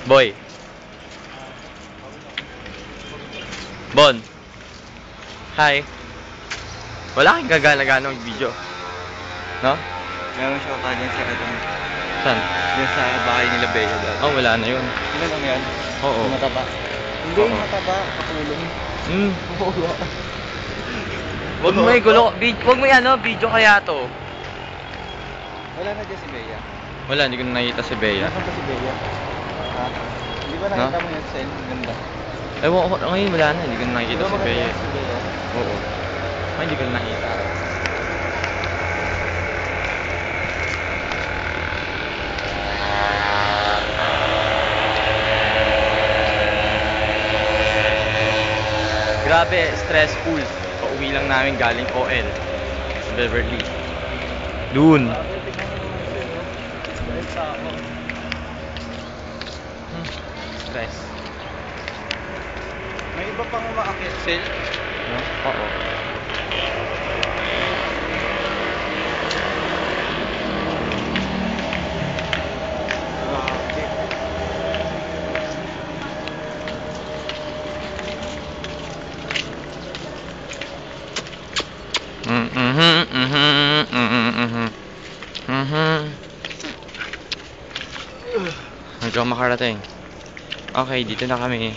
Boy. Bon. Hi. Wala kang gagana-gana mag-video. No? Meron siya pa dyan sa katong. Saan? Dyan sa bahay nila Bea dati. Oh, wala na yun. Sino lang yan? Oo. Yung mataba? Hindi, Oo. yung mataba. Katulong. Oo. Wag mo Wag mo ano, video kaya to. Wala na dyan si Bea. Wala, hindi ko na nakita si Bea. Nasaan pa si Bea? Ha? Hindi ba nakita mo yung cell? Ganda. Ewan ko, ngayon wala na, hindi ko na nakikita si Bea. Si Bea? Oo. Ay, hindi ko na nakita. Grabe, stressful. Pauwi lang namin galing OL. Sa Beverly. Dun. Stress. May iba pang umaakit cell? No? Oo. Hanggang makarating. Okay, dito na kami.